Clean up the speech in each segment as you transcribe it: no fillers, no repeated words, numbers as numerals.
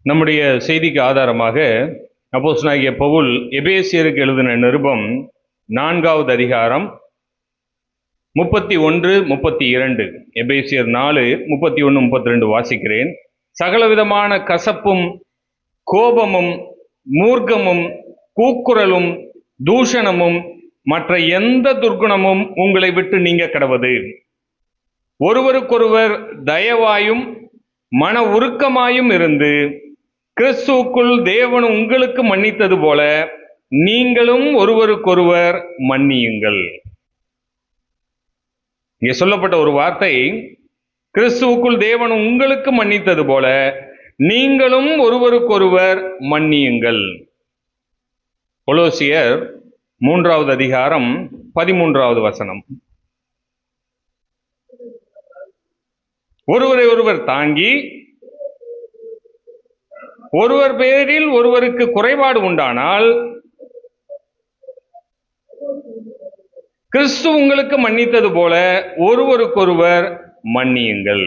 நம்முடைய செய்திக்கு ஆதாரமாக அப்போஸ்தலனாகிய பவுல் எபேசியருக்கு எழுதின நிருபம் 4வது அதிகாரம் 31, 32. எபேசியர் 4, 31, 32 வாசிக்கிறேன். சகலவிதமான கசப்பும் கோபமும் மூர்க்கமும் கூக்குரலும் தூஷணமும் மற்ற எந்த துர்க்குணமும் உங்களை விட்டு நீங்க கடவது. ஒருவருக்கொருவர் தயவாயும் மன உருக்கமாயும் இருந்து கிறிஸ்துவுக்குள் தேவன் உங்களுக்கு மன்னித்தது போல நீங்களும் ஒருவருக்கொருவர் மன்னியுங்கள். இங்கே சொல்லப்பட்ட ஒரு வார்த்தை, கிறிஸ்துவுக்குள் தேவன் உங்களுக்கு மன்னித்தது போல நீங்களும் ஒருவருக்கொருவர் மன்னியுங்கள். கொலோசியர் 3வது அதிகாரம் 13வது வசனம். ஒருவரை ஒருவர் தாங்கி ஒருவர் பேரில் ஒருவருக்கு குறைபாடு உண்டானால் கிறிஸ்து உங்களுக்கு மன்னித்தது போல ஒருவருக்கொருவர் மன்னியுங்கள்.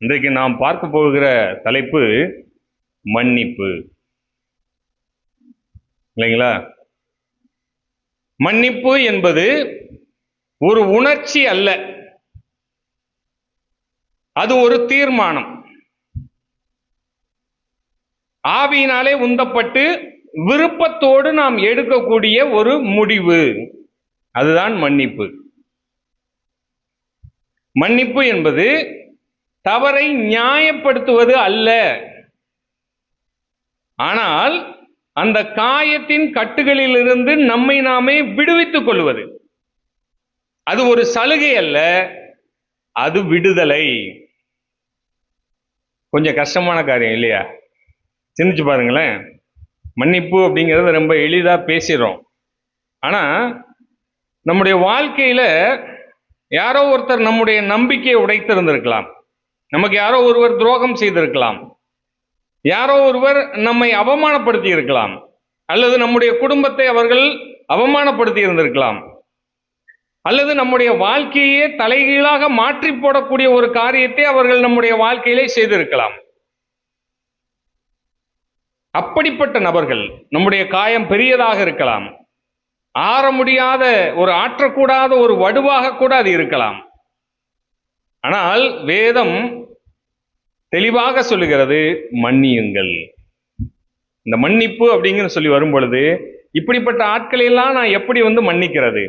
இன்றைக்கு நாம் பார்க்க போகிற தலைப்பு மன்னிப்பு, இல்லைங்களா? மன்னிப்பு என்பது ஒரு உணர்ச்சி அல்ல, அது ஒரு தீர்மானம். ஆவியினாலே உந்தப்பட்டு விருப்பத்தோடு நாம் எடுக்கக்கூடிய ஒரு முடிவு, அதுதான் மன்னிப்பு. மன்னிப்பு என்பது தவறை நியாயப்படுத்துவது அல்ல, ஆனால் அந்த காயத்தின் கட்டுகளிலிருந்து நம்மை நாமே விடுவித்துக் கொள்வது. அது ஒரு சலுகை அல்ல, அது விடுதலை. கொஞ்சம் கஷ்டமான காரியம் இல்லையா? சிந்திச்சு பாருங்களேன். மன்னிப்பு அப்படிங்கிறத ரொம்ப எளிதா பேசிடுறோம். ஆனா நம்முடைய வாழ்க்கையில யாரோ ஒருத்தர் நம்முடைய நம்பிக்கையை உடைத்திருந்திருக்கலாம், நமக்கு யாரோ ஒருவர் துரோகம் செய்திருக்கலாம், யாரோ ஒருவர் நம்மை அவமானப்படுத்தி இருக்கலாம், அல்லது நம்முடைய குடும்பத்தை அவர்கள் அவமானப்படுத்தி இருந்திருக்கலாம், அல்லது நம்முடைய வாழ்க்கையே தலைகீழாக மாற்றி போடக்கூடிய ஒரு காரியத்தை அவர்கள் நம்முடைய வாழ்க்கையிலே செய்திருக்கலாம். அப்படிப்பட்ட நபர்கள், நம்முடைய காயம் பெரியதாக இருக்கலாம், ஆற முடியாத ஒரு ஆற்றக்கூடாத ஒரு வடுவாக கூட அது இருக்கலாம். ஆனால் வேதம் தெளிவாக சொல்லுகிறது, மன்னியுங்கள். இந்த மன்னிப்பு அப்படிங்கிற சொல்லி வரும் பொழுது இப்படிப்பட்ட ஆட்களை எல்லாம் நான் எப்படி மன்னிக்கிறது?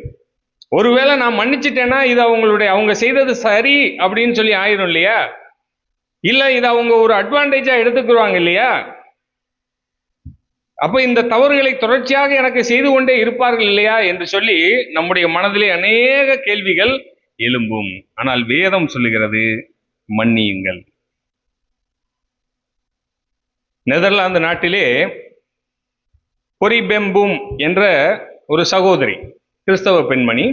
ஒருவேளை நான் மன்னிச்சிட்டேன்னா இது அவங்க செய்தது சரி அப்படின்னு சொல்லி ஆயிரும் இல்லையா? இல்ல இது அவங்க ஒரு அட்வான்டேஜா எடுத்துக்குவாங்க இல்லையா? அப்ப இந்த தவறுகளை தொடர்ச்சியாக எனக்கு செய்து கொண்டே இருப்பார்கள் இல்லையா என்று சொல்லி நம்முடைய மனதிலே அநேக கேள்விகள் எழும்பும். ஆனால் வேதம் சொல்லுகிறது, மன்னியுங்கள். நெதர்லாந்து நாட்டிலே பொரிபெம்பும் என்ற ஒரு சகோதரி, கிறிஸ்தவ பெண்மணி,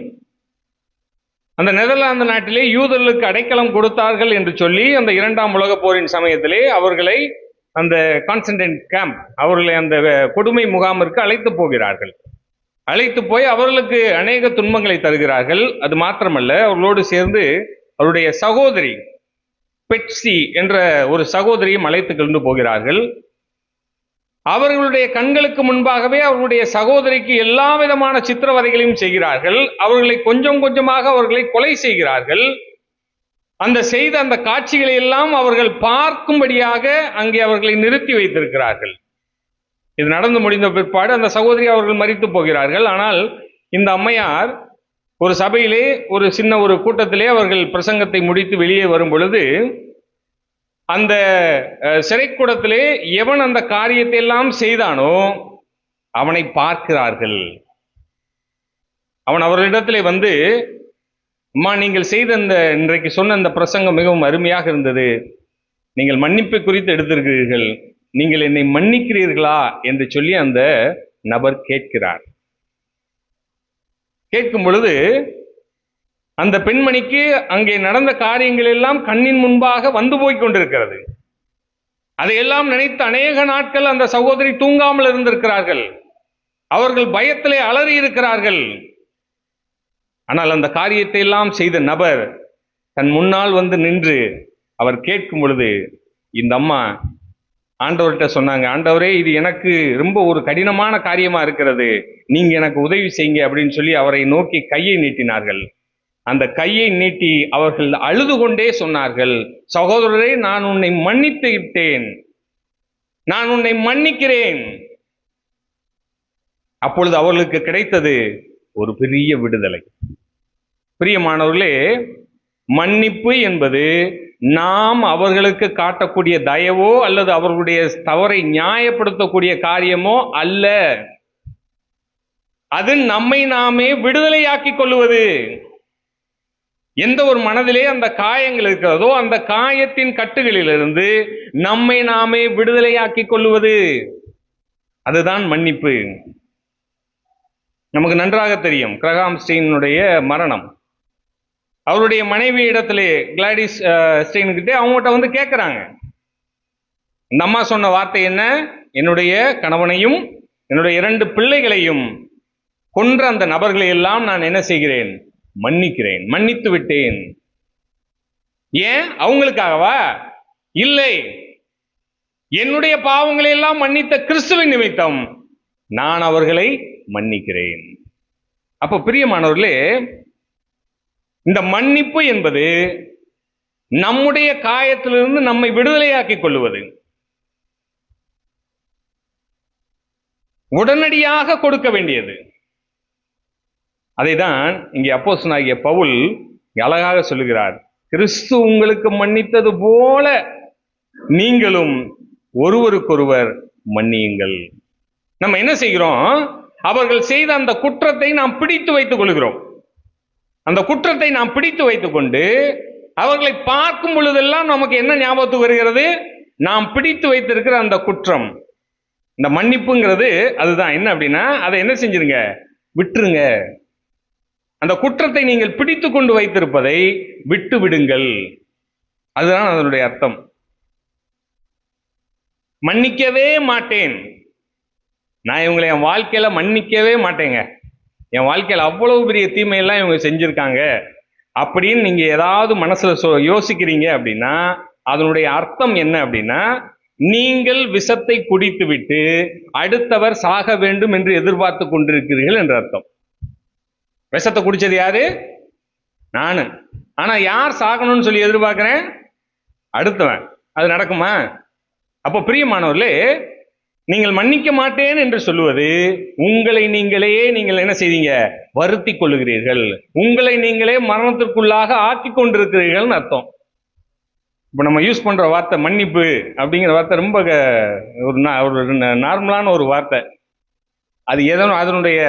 அந்த நெதர்லாந்து நாட்டிலே யூதர்களுக்கு அடைக்கலம் கொடுத்தார்கள் என்று சொல்லி அந்த 2ஆம் உலக போரின் சமயத்திலே அவர்களை அந்த கான்சென்ட்ரேட் கேம்ப், அவர்களை அந்த கொடுமை முகாமிற்கு அழைத்து போகிறார்கள். அழைத்து போய் அவர்களுக்கு அநேக துன்பங்களை தருகிறார்கள். அது மாத்திரமல்ல, அவர்களோடு சேர்ந்து அவருடைய சகோதரி பெட்சி என்ற ஒரு சகோதரியும் அழைத்து கொண்டு போகிறார்கள். அவர்களுடைய கண்களுக்கு முன்பாகவே அவர்களுடைய சகோதரிக்கு எல்லா விதமான சித்திரவதைகளையும் செய்கிறார்கள். அவர்களை கொஞ்சம் கொஞ்சமாக அவர்களை கொலை செய்கிறார்கள். அந்த செய்த அந்த காட்சிகளை எல்லாம் அவர்கள் பார்க்கும்படியாக அங்கே அவர்களை நிறுத்தி வைத்திருக்கிறார்கள். இது நடந்து முடிந்த பிற்பாடு அந்த சகோதரி அவர்கள் மரித்து போகிறார்கள். ஆனால் இந்த அம்மையார் ஒரு சபையிலே ஒரு சின்ன ஒரு கூட்டத்திலே அவர்கள் பிரசங்கத்தை முடித்து வெளியே வரும் பொழுது அந்த சிறைக்கூடத்திலே எவன் அந்த காரியத்தை எல்லாம் செய்தானோ அவனை பார்க்கிறார்கள். அவன் அவர்களிடத்திலே வந்து, அம்மா, நீங்கள் செய்த இன்றைக்கு சொன்ன இந்த பிரசங்கம் மிகவும் அருமையாக இருந்தது, நீங்கள் மன்னிப்பு குறித்து எடுத்திருக்கிறீர்கள், நீங்கள் என்னை மன்னிக்கிறீர்களா என்று சொல்லி அந்த நபர் கேட்கிறார். கேட்கும் பொழுது அந்த பெண்மணிக்கு அங்கே நடந்த காரியங்கள் எல்லாம் கண்ணின் முன்பாக வந்து போய் கொண்டிருக்கிறது. அதையெல்லாம் நினைத்து அநேக நாட்கள் அந்த சகோதரி தூங்காமல் இருந்திருக்கிறார்கள். அவர்கள் பயத்திலே அலறி இருக்கிறார்கள். ஆனால் அந்த காரியத்தை எல்லாம் செய்த நபர் தன் முன்னால் வந்து நின்று அவர் கேட்கும் பொழுது இந்த அம்மா ஆண்டவர்கிட்ட சொன்னாங்க, ஆண்டவரே இது எனக்கு ரொம்ப ஒரு கடினமான காரியமா இருக்கிறது, நீங்க எனக்கு உதவி செய்யுங்க அப்படின்னு சொல்லி அவரை நோக்கி கையை நீட்டினார்கள். அந்த கையை நீட்டி அவர்கள் அழுது கொண்டே சொன்னார்கள், சகோதரரே நான் உன்னை மன்னித்து விட்டேன், நான் உன்னை மன்னிக்கிறேன். அப்பொழுது அவர்களுக்கு கிடைத்தது ஒரு பெரிய விடுதலை. பிரியமானவர்களே, மன்னிப்பு என்பது நாம் அவர்களுக்கு காட்டக்கூடிய தயவோ அல்லது அவர்களுடைய தவறை நியாயப்படுத்தக்கூடிய காரியமோ அல்ல. அது நம்மை நாமே விடுதலையாக்கிக் கொள்வது. எந்த ஒரு மனதிலே அந்த காயங்கள் இருக்கிறதோ அந்த காயத்தின் கட்டுகளிலிருந்து நம்மை நாமே விடுதலையாக்கிக் கொள்வது, அதுதான் மன்னிப்பு. நமக்கு நன்றாக தெரியும் கிரகாம் ஸ்டெயினுடைய மரணம். அவருடைய மனைவி இடத்திலே கிளாடிஸ் ஸ்டெயின்கிட்டே அவங்ககிட்ட வந்து கேட்கிறாங்க. இந்த அம்மா சொன்ன வார்த்தை என்ன? என்னுடைய கணவனையும் என்னுடைய 2 பிள்ளைகளையும் கொன்ற அந்த நபர்களை எல்லாம் நான் என்ன செய்கிறேன்? மன்னிக்கிறேன், மன்னித்து விட்டேன். ஏன்? அவங்களுக்காகவா? இல்லை, என்னுடைய பாவங்களை எல்லாம் மன்னித்த கிறிஸ்துவின் நிமித்தம் நான் அவர்களை மன்னிக்கிறேன். அப்போ பிரியமானவர்களே, இந்த மன்னிப்பு என்பது நம்முடைய காயத்திலிருந்து நம்மை விடுதலையாக்கிக் கொள்வது. உடனடியாக கொடுக்க வேண்டியது. அதைதான் இங்கே அப்போஸ்தலனாகிய பவுல் அழகாக சொல்லுகிறார். கிறிஸ்து உங்களுக்கு மன்னித்தது போல நீங்களும் ஒருவருக்கொருவர் மன்னியுங்கள். நம்ம என்ன செய்கிறோம்? அவர்கள் செய்த அந்த குற்றத்தை நாம் பிடித்து வைத்துக் கொள்கிறோம். அந்த குற்றத்தை நாம் பிடித்து வைத்துக் கொண்டு அவர்களை பார்க்கும் பொழுதெல்லாம் நமக்கு என்ன ஞாபகத்துக்கு வருகிறது? நாம் பிடித்து வைத்திருக்கிற அந்த குற்றம். இந்த மன்னிப்புங்கிறது அதுதான். என்ன அப்படின்னா, அதை என்ன செஞ்சிருங்க? விட்டுருங்க. அந்த குற்றத்தை நீங்கள் பிடித்து கொண்டு வைத்திருப்பதை விட்டு விடுங்கள். அதுதான் அதனுடைய அர்த்தம். மன்னிக்கவே மாட்டேன், நான் இவங்களை என் வாழ்க்கையில மன்னிக்கவே மாட்டேங்க, என் வாழ்க்கையில் அவ்வளவு பெரிய தீமையெல்லாம் இவங்க செஞ்சிருக்காங்க அப்படின்னு நீங்க ஏதாவது மனசுல யோசிக்கிறீங்க அப்படின்னா அதனுடைய அர்த்தம் என்ன அப்படின்னா, நீங்கள் விஷத்தை குடித்து விட்டு அடுத்தவர் சாக வேண்டும் என்று எதிர்பார்த்து கொண்டிருக்கிறீர்கள் என்று அர்த்தம். விஷத்தை குடிச்சது யாரு? நானு. ஆனா யார் சாகணும்னு சொல்லி எதிர்பார்க்கிறேன்? அடுத்தவன். அது நடக்குமா? அப்போ பிரியமானவர்களே, நீங்கள் மன்னிக்க மாட்டேன் என்று சொல்லுவது உங்களை நீங்களே நீங்கள் என்ன செய்தீங்க? வருத்தி கொள்ளுகிறீர்கள், உங்களை நீங்களே மரணத்திற்குள்ளாக ஆக்கி கொண்டிருக்கிறீர்கள் அர்த்தம். இப்போ நம்ம யூஸ் பண்ற வார்த்தை மன்னிப்பு அப்படிங்கிற வார்த்தை ரொம்ப ஒரு நார்மலான ஒரு வார்த்தை. அது அதனுடைய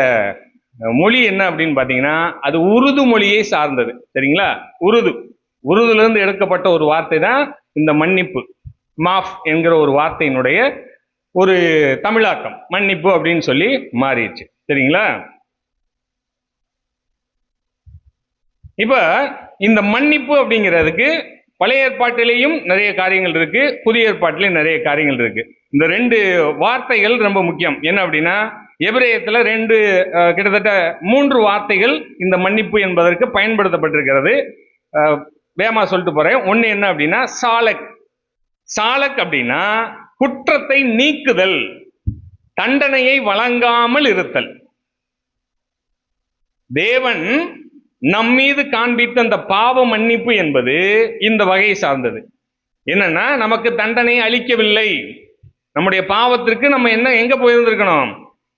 மொழி என்ன அப்படின்னு பாத்தீங்கன்னா, அது உருது மொழியை சார்ந்தது. சரிங்களா? உருதுல இருந்து எடுக்கப்பட்ட ஒரு வார்த்தை தான் இந்த மன்னிப்பு. மாஃப் என்கிற ஒரு வார்த்தையினுடைய ஒரு தமிழாக்கம் மன்னிப்பு அப்படின்னு சொல்லி மாறிடுச்சு. சரிங்களா? இப்ப இந்த மன்னிப்பு அப்படிங்கிறதுக்கு பழைய ஏற்பாட்டிலேயும் நிறைய காரியங்கள் இருக்கு, புதிய ஏற்பாட்டிலையும் நிறைய காரியங்கள் இருக்கு. இந்த 2 வார்த்தைகள் ரொம்ப முக்கியம். என்ன அப்படின்னா, எபிரேயத்துல கிட்டத்தட்ட 3 வார்த்தைகள் இந்த மன்னிப்பு என்பதற்கு பயன்படுத்தப்பட்டிருக்கிறது. வேகமா சொல்லிட்டு போறேன். ஒன்னு என்ன அப்படின்னா, சாலக் அப்படின்னா குற்றத்தை நீக்குதல், தண்டனையை வழங்காமல் இருத்தல். தேவன் நம்மீது காண்பித்த அந்த பாவ மன்னிப்பு என்பது இந்த வகையை சார்ந்தது. என்னன்னா, நமக்கு தண்டனை அளிக்கவில்லை. நம்முடைய பாவத்திற்கு நம்ம எங்க போயிருந்திருக்கணும்?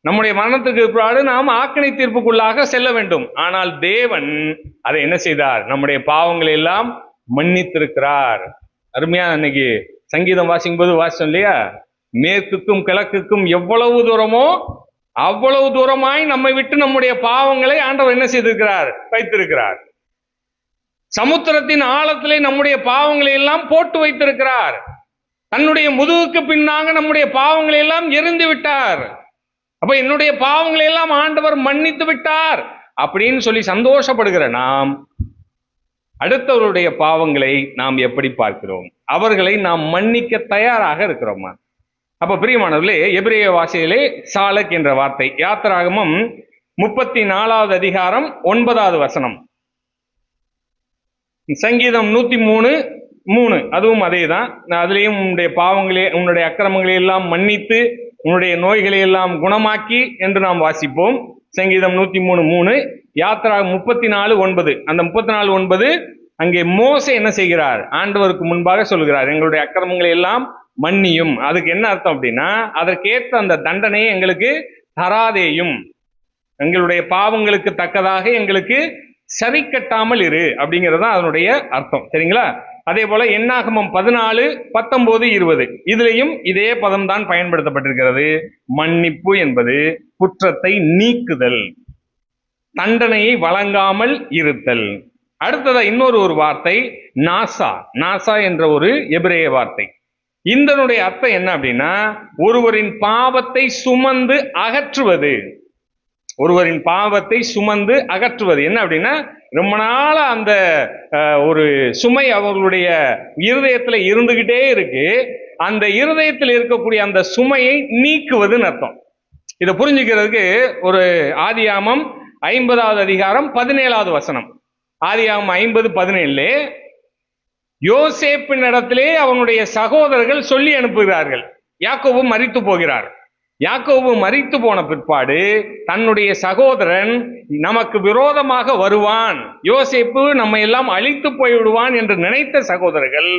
நம்முடைய மரணத்துக்கு பிற்பாடு நாம் ஆக்கினை தீர்ப்புக்குள்ளாக செல்ல வேண்டும். ஆனால் தேவன் அதை என்ன செய்தார்? நம்முடைய பாவங்களை எல்லாம் மன்னித்திருக்கிறார். அருமையா அன்னைக்கு சங்கீதம் வாசிக்கும் போது வாசிச்சோம் இல்லையா? மேற்குக்கும் கிழக்குக்கும் எவ்வளவு தூரமோ அவ்வளவு தூரமாய் நம்மை விட்டு நம்முடைய பாவங்களை ஆண்டவர் என்ன செய்திருக்கிறார்? வைத்திருக்கிறார். சமுத்திரத்தின் ஆழத்திலே நம்முடைய பாவங்களை எல்லாம் போட்டு வைத்திருக்கிறார். தன்னுடைய முதுகுக்கு பின்னாக நம்முடைய பாவங்களை எல்லாம் எரிந்து விட்டார். அப்ப என்னுடைய பாவங்களை எல்லாம் ஆண்டவர் மன்னித்து விட்டார் அப்படின்னு சொல்லி சந்தோஷப்படுகிற நாம் அடுத்தவருடைய பாவங்களை நாம் எப்படி பார்க்கிறோம்? அவர்களை நாம் மன்னிக்க தயாராக இருக்கிறோமா? அப்ப பிரியமானவர்களே, எபிரேய வாசியிலே சாலக் என்ற வார்த்தை யாத்திராகமம் 34வது அதிகாரம் 9வது வசனம், சங்கீதம் 103 3 அதுவும் அதே தான். அதுலேயும் உன்னுடைய பாவங்களே உன்னுடைய அக்கிரமங்களை எல்லாம் மன்னித்து உன்னுடைய நோய்களை எல்லாம் குணமாக்கி என்று நாம் வாசிப்போம். சங்கீதம் 103:3. யாத்ரா 34:9. அந்த 34:9 அங்கே மோசே என்ன செய்கிறார்? ஆண்டவருக்கு முன்பாக சொல்கிறார், எங்களுடைய அக்கிரமங்களை எல்லாம் மன்னியும். அதுக்கு என்ன அர்த்தம் அப்படின்னா, அதற்கேற்ற அந்த தண்டனையை எங்களுக்கு தராதேயும், எங்களுடைய பாவங்களுக்கு தக்கதாக எங்களுக்கு சரி கட்டாமல் இரு அப்படிங்கிறது தான் அதனுடைய அர்த்தம். சரிங்களா? அதே போல என்னாகமம் 14:19-20 இதுலயும் இதே பதம் தான் பயன்படுத்தப்பட்டிருக்கிறது. மன்னிப்பு என்பது குற்றத்தை நீக்குதல், தண்டனையை வழங்காமல் இருத்தல். அடுத்ததா இன்னொரு வார்த்தை நாசா. நாசா என்ற ஒரு எபிரேய வார்த்தை. இதனுடைய அர்த்தம் என்ன அப்படின்னா, ஒருவரின் பாவத்தை சுமந்து அகற்றுவது. ஒருவரின் பாவத்தை சுமந்து அகற்றுவது என்ன அப்படின்னா, ரொம்ப நாளா அந்த ஒரு சுமை அவர்களுடைய இருதயத்துல இருந்துகிட்டே இருக்கு. அந்த இருதயத்தில் இருக்கக்கூடிய அந்த சுமையை நீக்குவதுன்னு அர்த்தம். இதை புரிஞ்சுக்கிறதுக்கு ஒரு ஆதியாகமம் 50வது அதிகாரம் 17வது வசனம். ஆதியாகமம் 50:17 யோசேப்பின் இடத்திலே அவனுடைய சகோதரர்கள் சொல்லி அனுப்புகிறார்கள், யாக்கோபு மரித்து போகிறார். யாக்கோபு மரித்து போன பிற்பாடு தன்னுடைய சகோதரன் நமக்கு விரோதமாக வருவான், யோசேப்பு நம்மை எல்லாம் அழித்து போய்விடுவான் என்று நினைத்த சகோதரர்கள்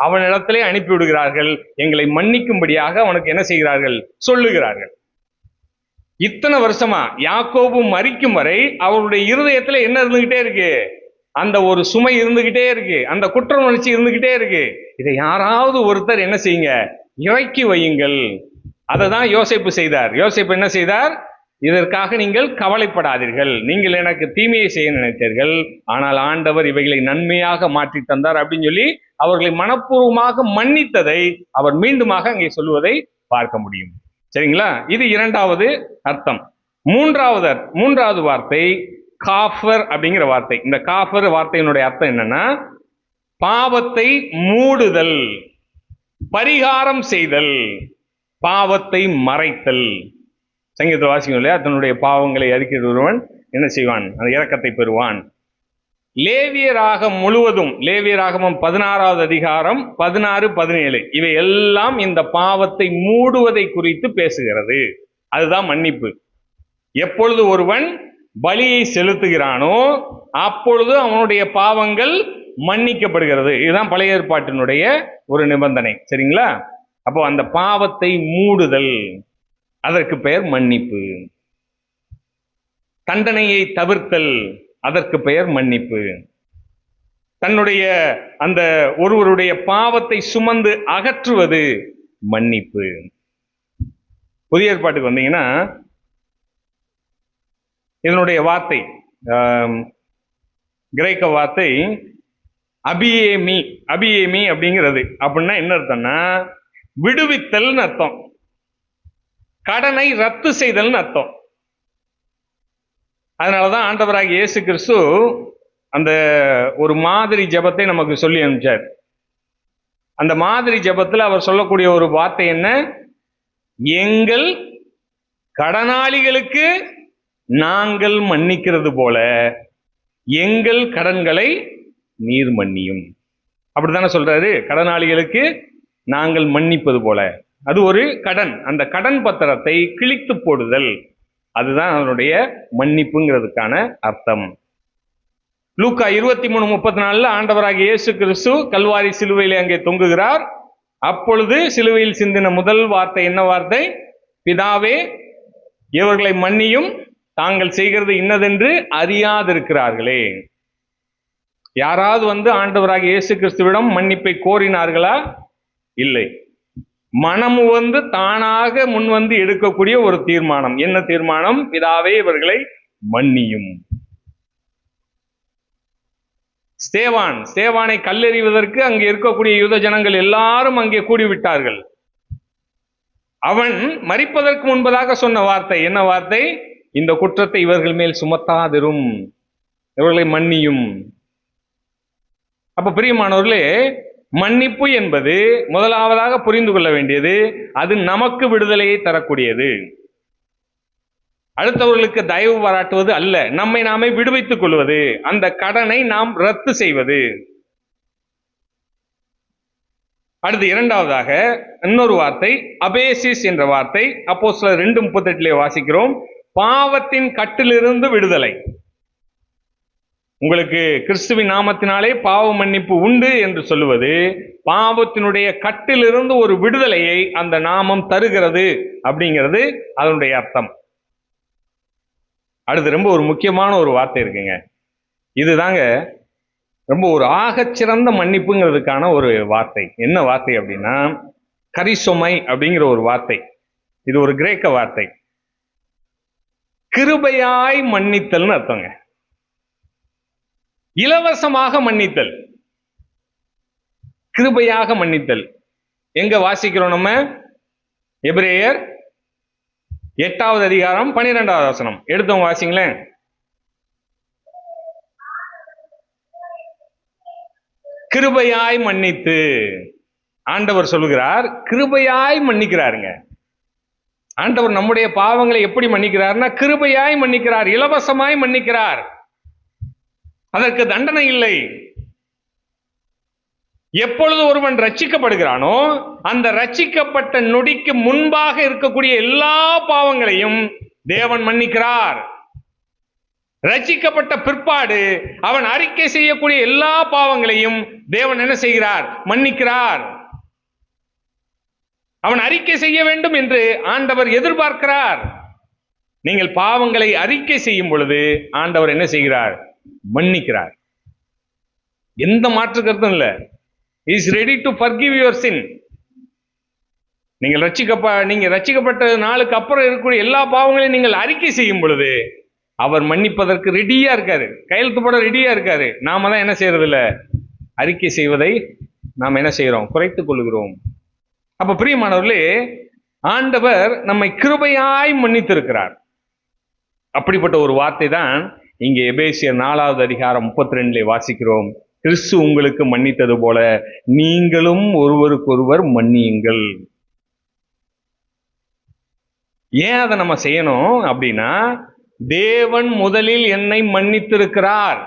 அவனிடத்திலே அனுப்பிவிடுகிறார்கள். எங்களை மன்னிக்கும்படியாக அவனுக்கு என்ன செய்கிறார்கள்? சொல்லுகிறார்கள். இத்தனை வருஷமா யாக்கோபு மரிக்கும் வரை அவருடைய இருதயத்துல என்ன இருந்துகிட்டே இருக்கு? அந்த ஒரு சுமை இருந்துகிட்டே இருக்கு, அந்த குற்ற உணர்ச்சி இருந்துகிட்டே இருக்கு. இதை யாராவது ஒருத்தர் என்ன செய்யுங்க? இறக்கி வையுங்கள். அதை தான் யோசேப்பு செய்தார். யோசேப்பு என்ன செய்தார்? இதற்காக நீங்கள் கவலைப்படாதீர்கள், நீங்கள் எனக்கு தீமையை செய்ய நினைத்தீர்கள், ஆனால் ஆண்டவர் இவைகளை நன்மையாக மாற்றி தந்தார் அப்படின்னு சொல்லி அவர்களை மனப்பூர்வமாக மன்னித்ததை அவர் மீண்டுமாக அங்கே சொல்லுவதை பார்க்க முடியும். சரிங்களா? இது இரண்டாவது அர்த்தம். மூன்றாவது வார்த்தை காஃபர் அப்படிங்கிற வார்த்தை. இந்த காஃபர் வார்த்தையினுடைய அர்த்தம் என்னன்னா, பாவத்தை மூடுதல், பரிகாரம் செய்தல், பாவத்தை மறைத்தல். சங்கீதத்தை வாசிக்கும் இல்லையா, தன்னுடைய பாவங்களை அறிக்கிற ஒருவன் என்ன செய்வான்? அந்த இரக்கத்தை பெறுவான். லேவியராகம் முழுவதும், லேவியராகமம் 16வது அதிகாரம் 16-17 இவை எல்லாம் இந்த பாவத்தை மூடுவதை குறித்து பேசுகிறது. அதுதான் மன்னிப்பு. எப்பொழுது ஒருவன் பலியை செலுத்துகிறானோ அப்பொழுது அவனுடைய பாவங்கள் மன்னிக்கப்படுகிறது. இதுதான் பழைய ஏற்பாட்டினுடைய ஒரு நிபந்தனை. சரிங்களா? அப்போ அந்த பாவத்தை மூடுதல், அதற்கு பெயர் மன்னிப்பு. தண்டனையை தவிர்த்தல், அதற்கு பெயர் மன்னிப்பு. தன்னுடைய அந்த ஒருவருடைய பாவத்தை சுமந்து அகற்றுவது மன்னிப்பு. புதிய ஏற்பாட்டுக்கு வந்தீங்கன்னா இதனுடைய வார்த்தை, கிரேக்க வார்த்தை அபியேமி. அபியேமி அப்படிங்கிறது அப்படின்னா என்ன அர்த்தம்னா, விடுவித்தல் அர்த்தம், கடனை ரத்து செய்தல் அர்த்தம். அதனாலதான் ஆண்டவராகிய இயேசு கிறிஸ்து அந்த ஒரு மாதிரி ஜெபத்தை நமக்கு சொல்லி அனுப்பிச்சார். அந்த மாதிரி ஜெபத்தில் அவர் சொல்லக்கூடிய ஒரு வார்த்தை என்ன? எங்கள் கடனாளிகளுக்கு நாங்கள் மன்னிக்கிறது போல எங்கள் கடன்களை நீர் மன்னியும். அப்படித்தானே சொல்றாரு? கடனாளிகளுக்கு நாங்கள் மன்னிப்பது போல. அது ஒரு கடன். அந்த கடன் பத்திரத்தை கிழித்து போடுதல், அதுதான் அதனுடைய மன்னிப்புங்கிறதுக்கான அர்த்தம். லூக்கா 23:34 ஆண்டவராகிய இயேசு கிறிஸ்து கல்வாரி சிலுவையிலே அங்கே தொங்குகிறார். அப்பொழுது சிலுவையில் சிந்தின முதல் வார்த்தை என்ன வார்த்தை? பிதாவே, இவர்களை மன்னியும், தாங்கள் செய்கிறது இன்னதென்று அறியாதிருக்கிறார்களே. யாராவது ஆண்டவராகிய இயேசு கிறிஸ்துவிடம் மன்னிப்பை கோரினார்களா? இல்லை. மனமு தானாக முன் எடுக்கக்கூடிய ஒரு தீர்மானம். என்ன தீர்மானம்? பிதாவே, இவர்களை மன்னியும். ஸ்தேவானை கல்லெறிவதற்கு அங்கே இருக்கக்கூடிய யூத ஜனங்கள் எல்லாரும் அங்கே கூடிவிட்டார்கள். அவன் மரிப்பதற்கு முன்பதாக சொன்ன வார்த்தை என்ன வார்த்தை? இந்த குற்றத்தை இவர்கள் மேல் சுமத்தாதிரும், இவர்களை மன்னியும். அப்ப பிரியமானவர்களே, மன்னிப்பு என்பது முதலாவதாக புரிந்து கொள்ள வேண்டியது, அது நமக்கு விடுதலையை தரக்கூடியது. அடுத்தவர்களுக்கு தயவு பாராட்டுவது அல்ல, நம்மை நாமே விடுவித்துக் கொள்வது, அந்த கடனை நாம் ரத்து செய்வது. அடுத்து இரண்டாவதாக இன்னொரு வார்த்தை அபேசிஸ் என்ற வார்த்தை அப்போஸ்தலர் 2:38 வாசிக்கிறோம். பாவத்தின் கட்டிலிருந்து விடுதலை. உங்களுக்கு கிறிஸ்துவின் நாமத்தினாலே பாவ மன்னிப்பு உண்டு என்று சொல்லுவது பாவத்தினுடைய கட்டிலிருந்து ஒரு விடுதலையை அந்த நாமம் தருகிறது அப்படிங்கிறது அதனுடைய அர்த்தம். அடுத்து ரொம்ப ஒரு முக்கியமான ஒரு வார்த்தை இருக்குங்க. இதுதாங்க ரொம்ப ஒரு ஆகச்சிறந்த மன்னிப்புங்கிறதுக்கான ஒரு வார்த்தை. என்ன வார்த்தை அப்படின்னா கரிசோமை அப்படிங்கிற ஒரு வார்த்தை. இது ஒரு கிரேக்க வார்த்தை. கிருபையாய் மன்னித்தல்னு அர்த்தங்க. இலவசமாக மன்னித்தல், கிருபையாக மன்னித்தல். எங்க வாசிக்கிறோம் நம்ம? எபிரேயர் 8வது அதிகாரம் 12வது வசனம் எடுத்தவங்க வாசிங்களேன். கிருபையாய் மன்னித்து ஆண்டவர் சொல்லுகிறார், கிருபையாய் மன்னிக்கிறாருங்க. ஆண்டவர் நம்முடைய பாவங்களை எப்படி மன்னிக்கிறார்னா கிருபையாய் மன்னிக்கிறார், இலவசமாய் மன்னிக்கிறார். அதற்கு தண்டனை இல்லை. எப்பொழுது ஒருவன் ரட்சிக்கப்படுகிறானோ அந்த ரட்சிக்கப்பட்ட நொடிக்கு முன்பாக இருக்கக்கூடிய எல்லா பாவங்களையும் தேவன் மன்னிக்கிறார். ரட்சிக்கப்பட்ட பிற்பாடு அவன் அறிக்கை செய்யக்கூடிய எல்லா பாவங்களையும் தேவன் என்ன செய்கிறார்? மன்னிக்கிறார். அவன் அறிக்கை செய்ய வேண்டும் என்று ஆண்டவர் எதிர்பார்க்கிறார். நீங்கள் பாவங்களை அறிக்கை செய்யும் பொழுது ஆண்டவர் என்ன செய்கிறார்? மன்னிக்கிறார். எந்த மாற்று கருத்தும் இல்ல. He is ready to forgive your sin. நீங்கள் ரட்சிக்கப்பட்ட நாளுக்கு அப்புறம் இருக்கக்கூடிய எல்லா பாவங்களையும் நீங்கள் அறிக்கை செய்யும் பொழுது அவர் மன்னிப்பதற்கு ரெடியா இருக்காரு, கையெழுத்து போட ரெடியா இருக்காரு. நாம தான் என்ன செய்யறது இல்ல, அறிக்கை செய்வதை நாம் என்ன செய்யறோம்? குறைத்துக் கொள்கிறோம். அப்ப பிரியமானவர்களே, ஆண்டவர் நம்மை கிருபையாய் மன்னித்திருக்கிறார். அப்படிப்பட்ட ஒரு வார்த்தை தான் இங்கே எபேசியர் 4வது அதிகாரம் 32 வாசிக்கிறோம். கிறிஸ்து உங்களுக்கு மன்னித்தது போல நீங்களும் ஒருவருக்கொருவர் மன்னியுங்கள். ஏன் அதை நம்ம செய்யணும் அப்படின்னா, தேவன் முதலில் என்னை மன்னித்திருக்கிறார்.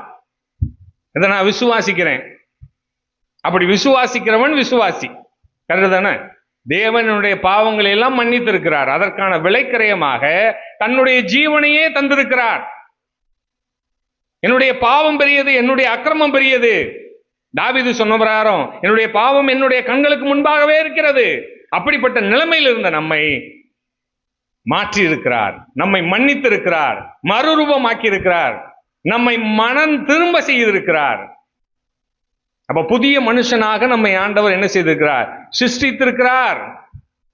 இதை நான் விசுவாசிக்கிறேன். அப்படி விசுவாசிக்கிறவன் விசுவாசி. கரெக்ட் தானே? தேவனுடைய பாவங்களை எல்லாம் மன்னித்திருக்கிறார். அதற்கான விலைக்கரையமாக தன்னுடைய ஜீவனையே தந்திருக்கிறார். என்னுடைய பாவம் பெரியது, என்னுடைய அக்கிரமம் பெரியது. தாவீது சொன்ன பிரகாரம் என்னுடைய பாவம் என்னுடைய கண்களுக்கு முன்பாகவே இருக்கிறது. அப்படிப்பட்ட நிலைமையில் இருந்த நம்மை மாற்றி இருக்கிறார், நம்மை மன்னித்திருக்கிறார், மறுரூபமாக்கி இருக்கிறார், நம்மை மனம் திரும்ப செய்திருக்கிறார். அப்ப புதிய மனுஷனாக நம்மை ஆண்டவர் என்ன செய்திருக்கிறார்? சிருஷ்டித்திருக்கிறார்.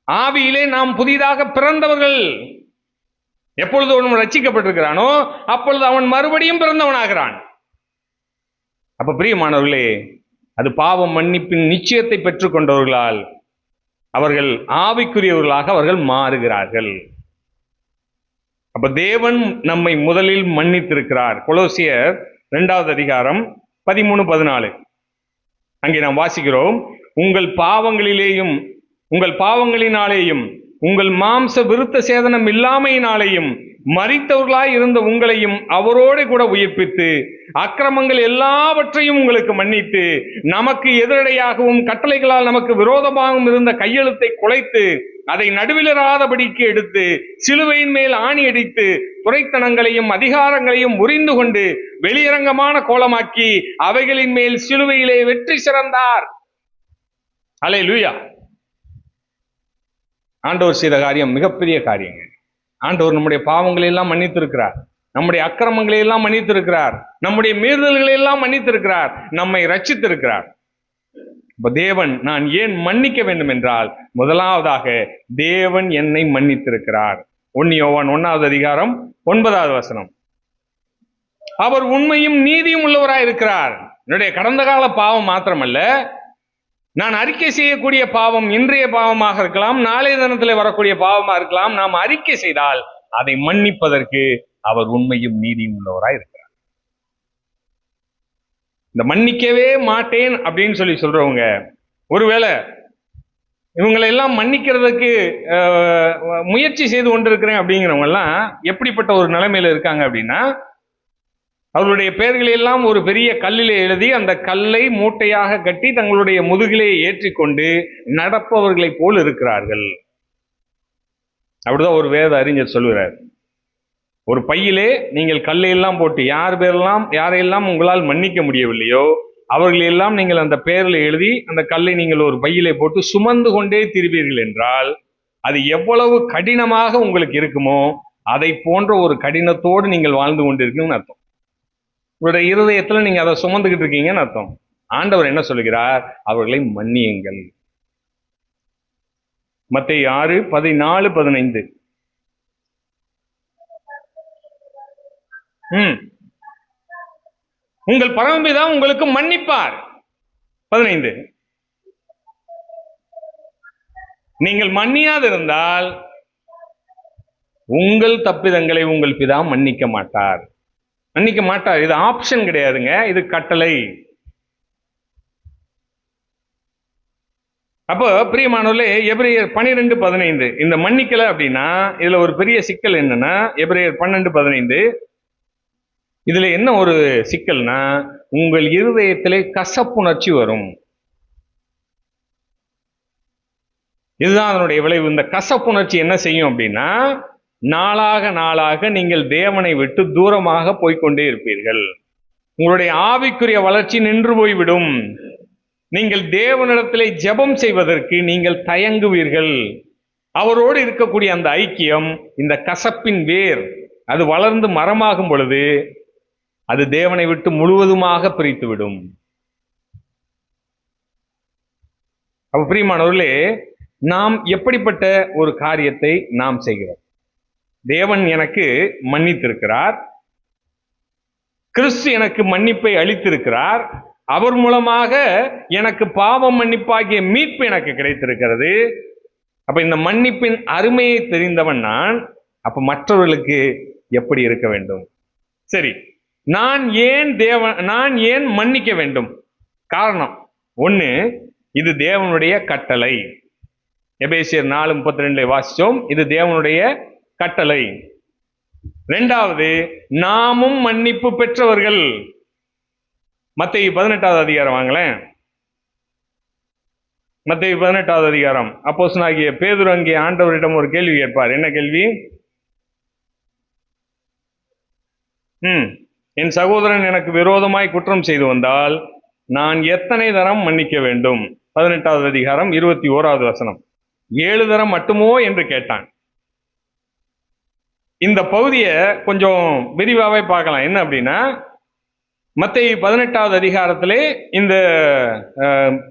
ஆவியிலே நாம் புதிதாக பிறந்தவர்கள். எப்பொழுது அவன் ரட்சிக்கப்பட்டிருக்கிறானோ அப்பொழுது அவன் மறுபடியும் பிறந்தவனாகிறான். அப்ப பிரியமானவர்களே, அது பாவ மன்னிப்பின் நிச்சயத்தை பெற்றுக் கொண்டவர்களால் அவர்கள் ஆவிக்குரியவர்களாக அவர்கள் மாறுகிறார்கள். அப்ப தேவன் நம்மை முதலில் மன்னித்திருக்கிறார். கொலோசியர் 2வது அதிகாரம் 13-14 அங்கே நாம் வாசிக்கிறோம். உங்கள் பாவங்களினாலேயும் உங்கள் மாம்ச விருத்த சேதனம் இல்லாமையினாலேயும் மரித்தவர்களாய் இருந்த உங்களையும் அவரோடு கூட உயிர்ப்பித்து அக்கிரமங்கள் எல்லாவற்றையும் உங்களுக்கு மன்னித்து நமக்கு எதிரடையாகவும் கட்டளைகளால் நமக்கு விரோதமாகவும் இருந்த கையெழுத்தை குலைத்து அதை நடுவிலராதபடிக்கு எடுத்து சிலுவையின் மேல் ஆணி அடித்து துரைத்தனங்களையும் அதிகாரங்களையும் முறிந்து கொண்டு வெளியரங்கமான கோலமாக்கி அவைகளின் மேல் சிலுவையிலே வெற்றி சிறந்தார். அல்லேலூயா. ஆண்டவர் செய்த காரியம் மிகப்பெரிய காரியங்கள். ஆண்டவர் நம்முடைய பாவங்களை எல்லாம் மன்னித்திருக்கிறார், நம்முடைய அக்கிரமங்களை எல்லாம் மன்னித்திருக்கிறார், நம்முடைய மீறுதல்களை எல்லாம் மன்னித்திருக்கிறார், நம்மை ரட்சித்திருக்கிறார். இப்ப தேவன் நான் ஏன் மன்னிக்க வேண்டும் என்றால், முதலாவதாக தேவன் என்னை மன்னித்திருக்கிறார். 1 யோவான் 1வது அதிகாரம் 9வது வசனம். அவர் உண்மையும் நீதியும் உள்ளவராய் இருக்கிறார். என்னுடைய கடந்த கால பாவம் மாத்திரமல்ல, நான் அறிக்கை செய்யக்கூடிய பாவம் இன்றைய பாவமாக இருக்கலாம், நாளைய தினத்தில் வரக்கூடிய பாவமாக இருக்கலாம். நாம் அறிக்கை செய்தால் அதை மன்னிப்பதற்கு அவர் உண்மையும் நீதியும் உள்ளவராய் இருக்கிறார். இந்த மன்னிக்கவே மாட்டேன் அப்படின்னு சொல்றவங்க, ஒருவேளை இவங்களை எல்லாம் மன்னிக்கிறதுக்கு முயற்சி செய்து கொண்டிருக்கிறேன் அப்படிங்கிறவங்க எல்லாம் எப்படிப்பட்ட ஒரு நிலைமையில இருக்காங்க அப்படின்னா, அவர்களுடைய பெயர்களை எல்லாம் ஒரு பெரிய கல்லிலே எழுதி அந்த கல்லை மூட்டையாக கட்டி தங்களுடைய முதுகிலே ஏற்றிக்கொண்டு நடப்பவர்களைப் போல் இருக்கிறார்கள். அப்படிதான் ஒரு வேத அறிஞர் சொல்லுகிறார். ஒரு பையிலே நீங்கள் கல்லையெல்லாம் போட்டு யாரையெல்லாம் உங்களால் மன்னிக்க முடியவில்லையோ அவர்களையெல்லாம் நீங்கள் அந்த பெயரில் எழுதி அந்த கல்லை நீங்கள் ஒரு பையிலே போட்டு சுமந்து கொண்டே திரிவீர்கள் என்றால் அது எவ்வளவு கடினமாக உங்களுக்கு இருக்குமோ அதை போன்ற ஒரு கடினத்தோடு நீங்கள் வாழ்ந்து கொண்டிருக்கீங்கன்னு அர்த்தம். உங்களுடைய இருதயத்துல நீங்க அதை சுமந்துகிட்டு இருக்கீங்கன்னு அர்த்தம். ஆண்டவர் என்ன சொல்லுகிறார்? அவர்களை மன்னியுங்கள். மத்தேயு 6:14-15. உங்கள் பரமபிதா உங்களுக்கு மன்னிப்பார். 15, நீங்கள் மன்னியாதிருந்தால் உங்கள் தப்பிதங்களை உங்கள் பிதா மன்னிக்க மாட்டார். இது ஆப்ஷன் கிடையாதுங்க, இது கட்டளை. அப்போ பிரியமானவர்களே, எபிரேயர் 12:15 இந்த மன்னிக்கல அப்படின்னா இதுல ஒரு பெரிய சிக்கல் என்னன்னா, எபிரேயர் 12:15 இதுல என்ன ஒரு சிக்கல்னா, உங்கள் இருதயத்திலே கசப்புணர்ச்சி வரும். இதுதான் அதனுடைய விளைவு. இந்த கசப்புணர்ச்சி என்ன செய்யும் அப்படின்னா, நாளாக நீங்கள் தேவனை விட்டு தூரமாக போய்கொண்டே இருப்பீர்கள். உங்களுடைய ஆவிக்குரிய வளர்ச்சி நின்று போய்விடும். நீங்கள் தேவனிடத்திலே ஜெபம் செய்வதற்கு நீங்கள் தயங்குவீர்கள். அவரோடு இருக்கக்கூடிய அந்த ஐக்கியம், இந்த கசப்பின் வேர், அது வளர்ந்து மரமாகும் பொழுது அது தேவனை விட்டு முழுவதுமாக பிரித்துவிடும். அப்ப பிரியமானவர்களே, நாம் எப்படிப்பட்ட ஒரு காரியத்தை நாம் செய்கிறோம்? தேவன் எனக்கு மன்னித்திருக்கிறார், கிறிஸ்து எனக்கு மன்னிப்பை அளித்திருக்கிறார், அவர் மூலமாக எனக்கு பாவம் மன்னிப்பாகிய மீட்பு எனக்கு கிடைத்திருக்கிறது. அப்ப இந்த மன்னிப்பின் அருமையை தெரிந்தவன் நான். அப்ப மற்றவர்களுக்கு எப்படி இருக்க வேண்டும்? சரி, நான் ஏன் மன்னிக்க வேண்டும்? காரணம் ஒண்ணு, இது தேவனுடைய கட்டளை. எபேசியர் 4:32 வாசிச்சோம். இது தேவனுடைய கட்டளை. இரண்டாவது, நாமும் மன்னிப்பு பெற்றவர்கள். மத்தேயு 18வது அதிகாரம் வாங்களேன். மத்தேயு 18வது அதிகாரம். அப்போஸ்தலனாகிய பேதுரு அங்கே ஆண்டவரிடம் ஒரு கேள்வி கேட்பார். என்ன கேள்வி? என் சகோதரன் எனக்கு விரோதமாய் குற்றம் செய்து வந்தால் நான் எத்தனை தரம் மன்னிக்க வேண்டும்? 18வது அதிகாரம் 21வது வசனம். 7 தரம் மட்டுமோ என்று கேட்டான். இந்த பகுதியை கொஞ்சம் விரிவாவே பார்க்கலாம். என்ன அப்படின்னா, மத்தேயு 18வது அதிகாரத்திலே இந்த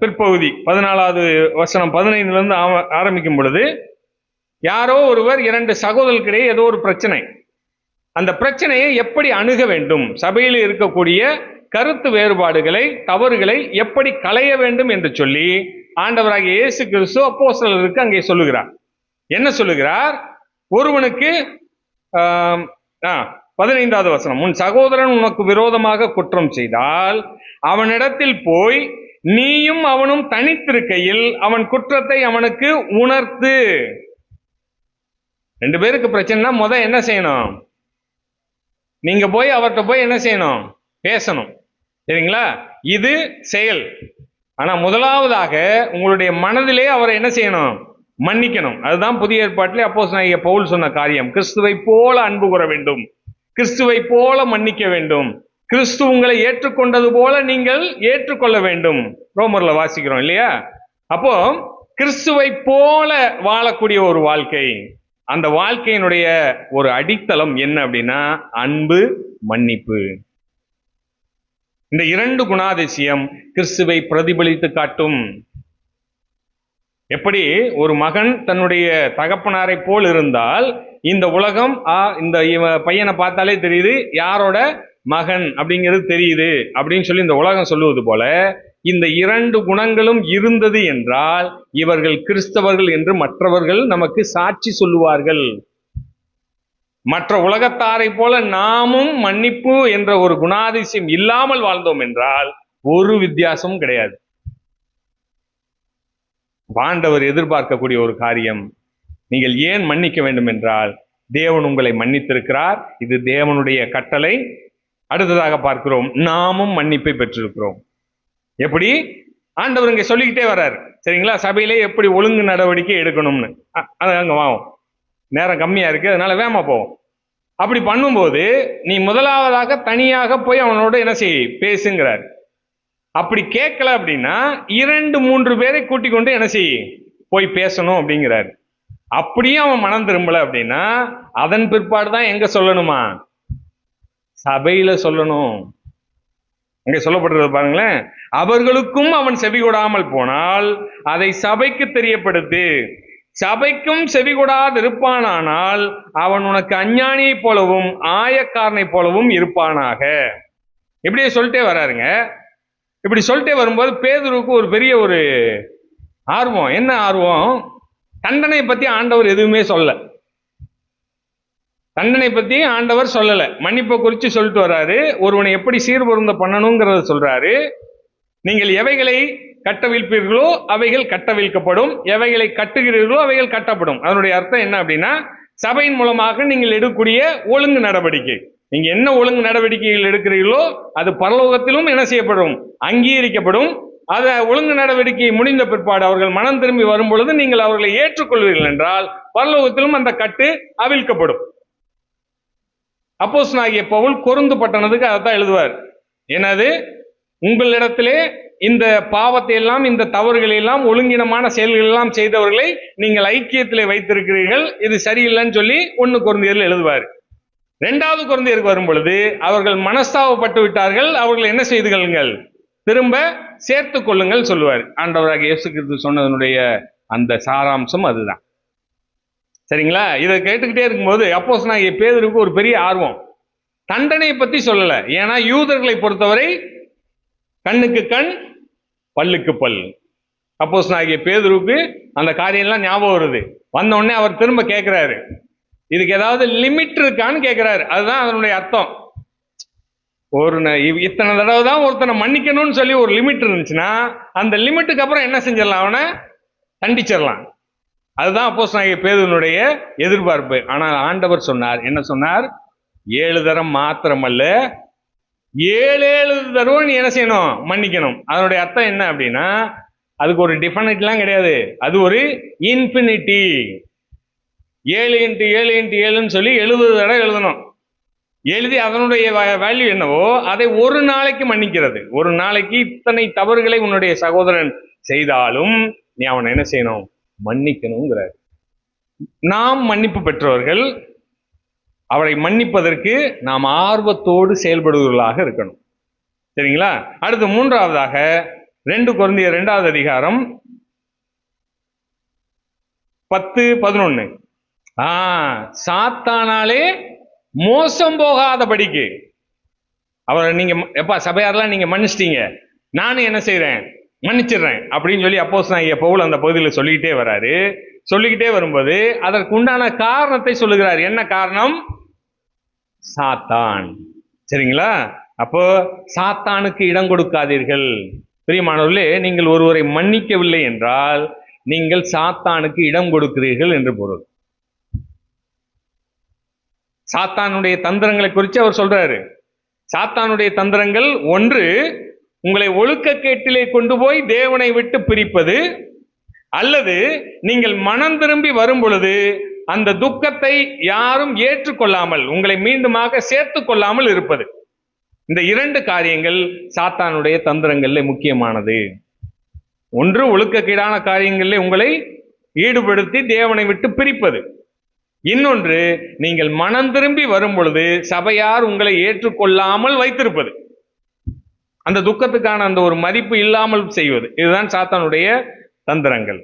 பிற்பகுதி 14வது வசனம் 15ல இருந்து ஆரம்பிக்கும் பொழுது, யாரோ ஒருவர் 2 சகோதரர்களுக்கிடையே ஏதோ ஒரு பிரச்சனை, அந்த பிரச்சனையை எப்படி அணுக வேண்டும், சபையில் இருக்கக்கூடிய கருத்து வேறுபாடுகளை, தவறுகளை எப்படி களைய வேண்டும் என்று சொல்லி ஆண்டவராகிய இயேசு கிறிஸ்து அப்போஸ்தலருக்கு அங்கே சொல்லுகிறார். என்ன சொல்லுகிறார்? ஒருவனுக்கு 15வது வசனம், உன் சகோதரன் உனக்கு விரோதமாக குற்றம் செய்தால் அவனிடத்தில் போய் நீயும் அவனும் தனித்திருக்கையில் அவன் குற்றத்தை அவனுக்கு உணர்த்து. 2 பேருக்கு பிரச்சனைனா முத என்ன செய்யணும்? நீங்க போய் அவர்கிட்ட போய் என்ன செய்யணும்? பேசணும். சரிங்களா? இது செயல். ஆனா முதலாவதாக உங்களுடைய மனதிலே அவரை என்ன செய்யணும்? மன்னிக்கணும். அதுதான் புதிய ஏற்பாட்டிலே அப்போஸ்தலனாகிய பவுல் சொன்ன காரியம். கிறிஸ்துவை போல அன்பு கூற வேண்டும், கிறிஸ்துவை போல மன்னிக்க வேண்டும், கிறிஸ்து உங்களை ஏற்றுக்கொண்டது போல நீங்கள் ஏற்றுக்கொள்ள வேண்டும். ரோமர்ல வாசிக்கிறோம் இல்லையா? அப்போ கிறிஸ்துவை போல வாழக்கூடிய ஒரு வாழ்க்கை, அந்த வாழ்க்கையினுடைய ஒரு அடித்தளம் என்ன அப்படின்னா அன்பு, மன்னிப்பு. இந்த 2 குணாதிசயம் கிறிஸ்துவை பிரதிபலித்து காட்டும். எப்படி ஒரு மகன் தன்னுடைய தகப்பனாரை போல் இருந்தால் இந்த உலகம் இந்த பையனை பார்த்தாலே தெரியுது யாரோட மகன் அப்படிங்கிறது தெரியுது அப்படின்னு சொல்லி இந்த உலகம் சொல்லுவது போல, இந்த 2 குணங்களும் இருந்தது என்றால் இவர்கள் கிறிஸ்தவர்கள் என்று மற்றவர்கள் நமக்கு சாட்சி சொல்லுவார்கள். மற்ற உலகத்தாரை போல நாமும் மன்னிப்பு என்ற ஒரு குணாதிசயம் இல்லாமல் வாழ்ந்தோம் என்றால் ஒரு வித்தியாசமும் கிடையாது. ஆண்டவர் எதிர்பார்க்கக்கூடிய ஒரு காரியம், நீங்கள் ஏன் மன்னிக்க வேண்டும் என்றால் தேவன் உங்களை மன்னித்திருக்கிறார், இது தேவனுடைய கட்டளை. அடுத்ததாக பார்க்கிறோம், நாமும் மன்னிப்பை பெற்றிருக்கிறோம். எப்படி? ஆண்டவர் இங்க சொல்லிக்கிட்டே வர்றாரு. சரிங்களா? சபையிலே எப்படி ஒழுங்கு நடவடிக்கை எடுக்கணும்னு. அது அங்க வாவும், நேரம் கம்மியா இருக்கு, அதனால வேகமா போவோம். அப்படி பண்ணும்போது நீ முதலாவதாக தனியாக போய் அவனோட என்ன செய், பேசுங்கிறார். அப்படி கேட்கல அப்படின்னா 2-3 பேரை கூட்டிக் கொண்டு என்ன செய், போய் பேசணும் அப்படிங்கிறாரு. அப்படியும் அவன் மனம் திரும்பல அப்படின்னா அதன் பிற்பாடுதான் எங்க சொல்லணுமா? சபையில சொல்லணும். அங்கே சொல்லப்படுறது பாருங்களேன், அவர்களுக்கும் அவன் செவி கொடாமல் போனால் அதை சபைக்கு தெரியப்படுத்து. சபைக்கும் செவி கொடாது இருப்பானானால் அவன் உனக்கு அஞ்ஞானியை போலவும் ஆயக்காரனை போலவும் இருப்பானாக. இப்படியே சொல்லிட்டே வராருங்க. இப்படி சொல்லிட்டே வரும்போது பேதுருக்கு ஒரு பெரிய ஒரு ஆர்வம். என்ன ஆர்வம்? தண்டனை பத்தி ஆண்டவர் எதுவுமே சொல்லல. தண்டனை பத்தி ஆண்டவர் சொல்லல, மன்னிப்பை குறித்து சொல்லிட்டு வர்றாரு. ஒருவனை எப்படி சீர்பொருந்த பண்ணணுங்கிறத சொல்றாரு. நீங்கள் எவைகளை கட்டவிழ்ப்பீர்களோ அவைகள் கட்டவிழ்க்கப்படும், எவைகளை கட்டுகிறீர்களோ அவைகள் கட்டப்படும். அதனுடைய அர்த்தம் என்ன அப்படின்னா, சபையின் மூலமாக நீங்கள் எடுக்கக்கூடிய ஒழுங்கு நடவடிக்கை, நீங்க என்ன ஒழுங்கு நடவடிக்கைகள் எடுக்கிறீர்களோ அது பரலோகத்திலும் என்ன செய்யப்படும், அங்கீகரிக்கப்படும். அத ஒழுங்கு நடவடிக்கை முடிந்த பிற்பாடு அவர்கள் மனம் திரும்பி வரும் பொழுது நீங்கள் அவர்களை ஏற்றுக்கொள்வீர்கள் என்றால் பரலோகத்திலும் அந்த கட்டு அவிழ்க்கப்படும். அப்போஸ்தலனாகிய பவுல் கொரிந்து பட்டணத்துக்கு அதைத்தான் எழுதுவார். என்னது? உங்களிடத்திலே இந்த பாவத்தை எல்லாம், இந்த தவறுகளை எல்லாம், ஒழுங்கினமான செயல்கள் எல்லாம் செய்தவர்களை நீங்கள் ஐக்கியத்திலே வைத்திருக்கிறீர்கள், இது சரியில்லைன்னு சொல்லி 1 கொரிந்தியரில் எழுதுவார். 2வது கொரிந்தியருக்கு வரும் பொழுது அவர்கள் மனஸ்தாபப்பட்டு விட்டார்கள், அவர்கள் என்ன செய்து கொள்ளுங்கள், திரும்ப சேர்த்து கொள்ளுங்கள் சொல்லுவார். ஆண்டவராக இயேசு கிறிஸ்து சொன்னதனுடைய அந்த சாராம்சம் அதுதான். சரிங்களா? இதை கேட்டுக்கிட்டே இருக்கும்போது அப்போஸ்தலனாகிய பேதுருக்கு ஒரு பெரிய ஆர்வம். தண்டனையை பத்தி சொல்லல. ஏன்னா யூதர்களை பொறுத்தவரை கண்ணுக்கு கண் பல்லுக்கு பல். அப்போஸ்தலனாகிய பேதுருக்கு அந்த காரியம்லாம் ஞாபகம் வருது. வந்த உடனே அவர் திரும்ப கேட்கிறாரு, இதுக்கு ஏதாவது லிமிட் இருக்கான்னு கேட்கிறாரு. அதுதான் அதனுடைய அர்த்தம். ஒரு இத்தனை தடவை தான் ஒருத்தனை மன்னிக்கணும்னு சொல்லி ஒரு லிமிட் இருந்துச்சுன்னா அந்த லிமிட்டுக்கு அப்புறம் என்ன செஞ்சிடலாம், அவனை தண்டிச்சிடலாம். அதுதான் அப்போஸ்தலனாகிய பேதுருவினுடைய எதிர்பார்ப்பு. ஆனால் ஆண்டவர் சொன்னார், என்ன சொன்னார்? 7 தரம் மாத்திரமல்ல, 7 தடவை நீ என்ன செய்யணும், மன்னிக்கணும். அதனுடைய அர்த்தம் என்ன அப்படின்னா, அதுக்கு ஒரு டிஃபனைட்லாம் கிடையாது, அது ஒரு இன்ஃபினிட்டி. 7 × 7 × 7ன்னு சொல்லி 70 தடவை எழுதணும். எழுதி அதனுடைய வேல்யூ என்னவோ அதை ஒரு நாளைக்கு மன்னிக்கிறது. ஒரு நாளைக்கு இத்தனை தவறுகளை உன்னுடைய சகோதரன் செய்தாலும் நீ அவனை என்ன செய்யணும், மன்னிக்கணுங்கிறார். நாம் மன்னிப்பு பெற்றவர்கள், அவரை மன்னிப்பதற்கு நாம் ஆர்வத்தோடு செயல்படுவர்களாக இருக்கணும். சரிங்களா? அடுத்து 3வதாக 2 கொரிந்தியர் 2வது அதிகாரம் 10-11. சாத்தானாலே மோசம் போகாதபடிக்கு அவரை நீங்க எப்பா சபையாரெல்லாம் நீங்க மன்னிச்சிட்டீங்க, நானும் என்ன செய்யறேன், மன்னிச்சிடுறேன் அப்படின்னு சொல்லி அப்போஸ்தலனாகிய பவுல் அந்த பகுதியில் சொல்லிக்கிட்டே வராரு. சொல்லிக்கிட்டே வரும்போது அதற்கு உண்டான காரணத்தை சொல்லுகிறார். என்ன காரணம்? சாத்தான். சரிங்களா? அப்போ சாத்தானுக்கு இடம் கொடுக்காதீர்கள். பிரியமானவர்களே, நீங்கள் ஒருவரை மன்னிக்கவில்லை என்றால் நீங்கள் சாத்தானுக்கு இடம் கொடுக்கிறீர்கள் என்று பொருள். சாத்தானுடைய தந்திரங்களை குறித்து அவர் சொல்றாரு. சாத்தானுடைய தந்திரங்கள், ஒன்று உங்களை ஒழுக்கக்கேட்டிலே கொண்டு போய் தேவனை விட்டு பிரிப்பது, அல்லது நீங்கள் மனம் திரும்பி வரும் பொழுது அந்த துக்கத்தை யாரும் ஏற்றுக்கொள்ளாமல் உங்களை மீண்டுமாக சேர்த்து கொள்ளாமல் இருப்பது. இந்த 2 காரியங்கள் சாத்தானுடைய தந்திரங்கள்ல முக்கியமானது. ஒன்று ஒழுக்கக்கேடான காரியங்களில் உங்களை ஈடுபடுத்தி தேவனை விட்டு பிரிப்பது. இன்னொன்று நீங்கள் மனம் திரும்பி வரும் பொழுது சபையார் உங்களை ஏற்றுக்கொள்ளாமல் வைத்திருப்பது, அந்த துக்கத்துக்கான அந்த ஒரு மதிப்பு இல்லாமல் செய்வது. இதுதான் சாத்தானுடைய தந்திரங்கள்.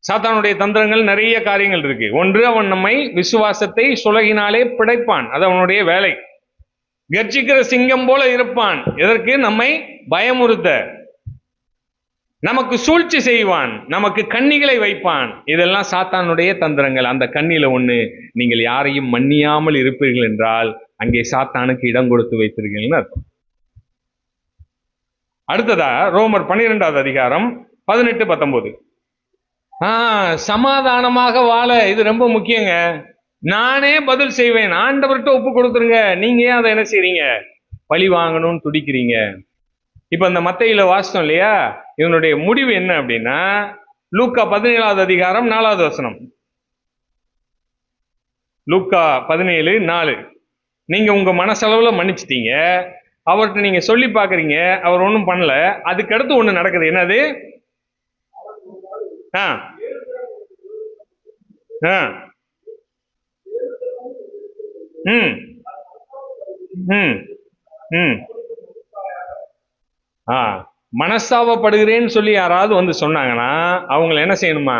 சாத்தானுடைய தந்திரங்கள் நிறைய காரியங்கள் இருக்கு. ஒன்று, அவன் நம்மை விசுவாசத்தை சுலகினாலே பிடைப்பான், அது அவனுடைய வேலை. கர்ஜிக்கிற சிங்கம் போல இருப்பான். எதற்கு? நம்மை பயமுறுத்த. நமக்கு சூழ்ச்சி செய்வான், நமக்கு கண்ணிகளை வைப்பான். இதெல்லாம் சாத்தானுடைய தந்திரங்கள். அந்த கண்ணில ஒண்ணு, நீங்கள் யாரையும் மன்னியாமல் இருப்பீர்கள் என்றால் அங்கே சாத்தானுக்கு இடம் கொடுத்து வைத்திருக்கீங்கன்னு அர்த்தம். அடுத்ததா ரோமர் 12வது அதிகாரம் 18-19. சமாதானமாக வாழ, இது ரொம்ப முக்கியங்க. நானே பதில் செய்வேன். ஆண்டவர்கிட்ட ஒப்பு கொடுத்துருங்க. நீங்க ஏன் அதை என்ன செய்றீங்க? பழி வாங்கணும்னு துடிக்கிறீங்க. இப்ப அந்த மத்தேயுல வாசித்தோம் இல்லையா? இதனுடைய முடிவு என்ன அப்படின்னா, லூக்கா 17வது அதிகாரம் 4வது வசனம். லூக்கா 17:4. நீங்க உங்க மனசளவுல மன்னிச்சிட்டீங்க. அவர்கிட்ட நீங்க சொல்லி பாக்குறீங்க, அவர் ஒன்றும் பண்ணல. அதுக்கு அடுத்து ஒண்ணு நடக்குது. என்னது? ஆ ஆ ம் ம் ம் ஆ மனஸ்தாபப்படுகிறேன்னு சொல்லி யாராவது வந்து சொன்னாங்கன்னா அவங்கள என்ன செய்யணுமா?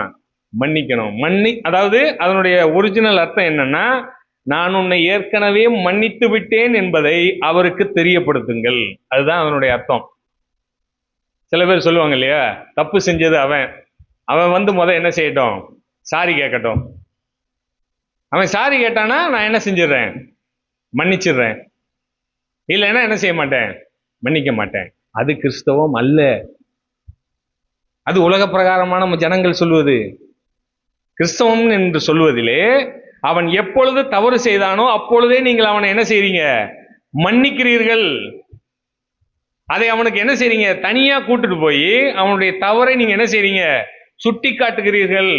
மன்னிக்கணும். அதாவது அதனுடைய ஒரிஜினல் அர்த்தம் என்னன்னா, நான் உன்னை ஏற்கனவே மன்னித்து விட்டேன் என்பதை அவருக்கு தெரியப்படுத்துங்கள். அதுதான் அதனுடைய அர்த்தம். சில பேர் சொல்லுவாங்க இல்லையா, தப்பு செஞ்சது அவன் அவன் வந்து என்ன செய்யட்டும்? சாரி கேட்கட்டும். அவன் சாரி கேட்டானா நான் என்ன செஞ்சிடறேன்? மன்னிச்சிடுறேன். இல்லைன்னா என்ன செய்ய மாட்டேன்? மன்னிக்க மாட்டேன். அது கிறிஸ்தவம் அல்ல. அது உலக பிரகாரமான நம்ம ஜனங்கள் சொல்வது. கிறிஸ்தவம் என்று சொல்வதிலே அவன் எப்பொழுது தவறு செய்தானோ அப்பொழுதே நீங்கள் அவனை என்ன செய்றீங்க? மன்னிக்கிறீர்கள். அதை அவனுக்கு என்ன செய்றீங்க? தனியா கூட்டிட்டு போய் அவனுடைய தவறை நீங்க என்ன செய்றீங்க? சுட்டி காட்டுகிறீர்கள்.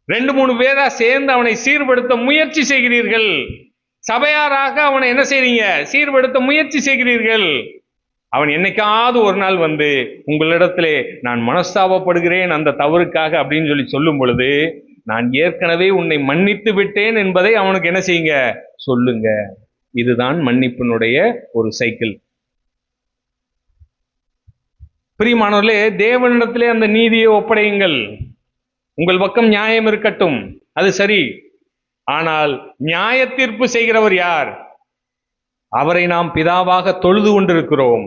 2-3 பேரா சேர்ந்து அவனை சீர்படுத்த முயற்சி செய்கிறீர்கள். சபையாராக அவனை என்ன செய்றீங்க? சீர்படுத்த முயற்சி செய்கிறீர்கள். அவன் என்னைக்காவது ஒரு நாள் வந்து உங்களிடத்திலே நான் மனஸ்தாபப்படுகிறேன் அந்த தவறுக்காக அப்படின்னு சொல்லி சொல்லும் பொழுது, நான் ஏற்கனவே உன்னை மன்னித்து விட்டேன் என்பதை அவனுக்கு என்ன செய்யுங்க? சொல்லுங்க. இதுதான் மன்னிப்பினுடைய ஒரு சைக்கிள். பிரியமானவர்களே, தேவனிடத்திலே அந்த நீதியை ஒப்படையுங்கள். உங்கள் பக்கம் நியாயம் இருக்கட்டும், அது சரி. ஆனால் நியாய தீர்ப்பு செய்கிறவர் யார்? அவரை நாம் பிதாவாக தொழுது கொண்டிருக்கிறோம்.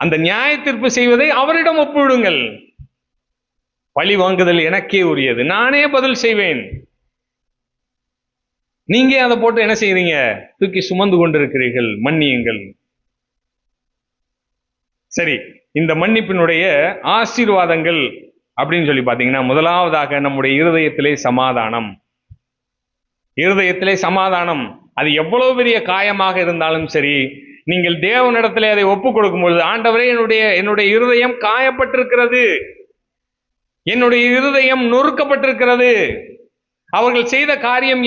அந்த நியாய தீர்ப்பு செய்வதை அவரிடம் ஒப்புவிடுங்கள். பழி வாங்குதல் எனக்கே உரியது, நானே பதில் செய்வேன். நீங்க அதை போட்டு என்ன செய்றீங்க? தூக்கி சுமந்து கொண்டிருக்கிறீர்கள். மன்னியுங்கள். சரி, இந்த மன்னிப்பினுடைய ஆசீர்வாதங்கள் அப்படின்னு சொல்லி பாத்தீங்கன்னா, முதலாவதாக நம்முடைய இருதயத்திலே சமாதானம். இருதயத்திலே சமாதானம். அது எவ்வளவு பெரிய காயமாக இருந்தாலும் சரி, நீங்கள் தேவனிடத்திலே அதை ஒப்புக் கொடுக்கும் பொழுது, ஆண்டவரே என்னுடைய இருதயம் காயப்பட்டிருக்கிறது, என்னுடைய இருதயம் நொறுக்கப்பட்டிருக்கிறது, அவர்கள் செய்த காரியம்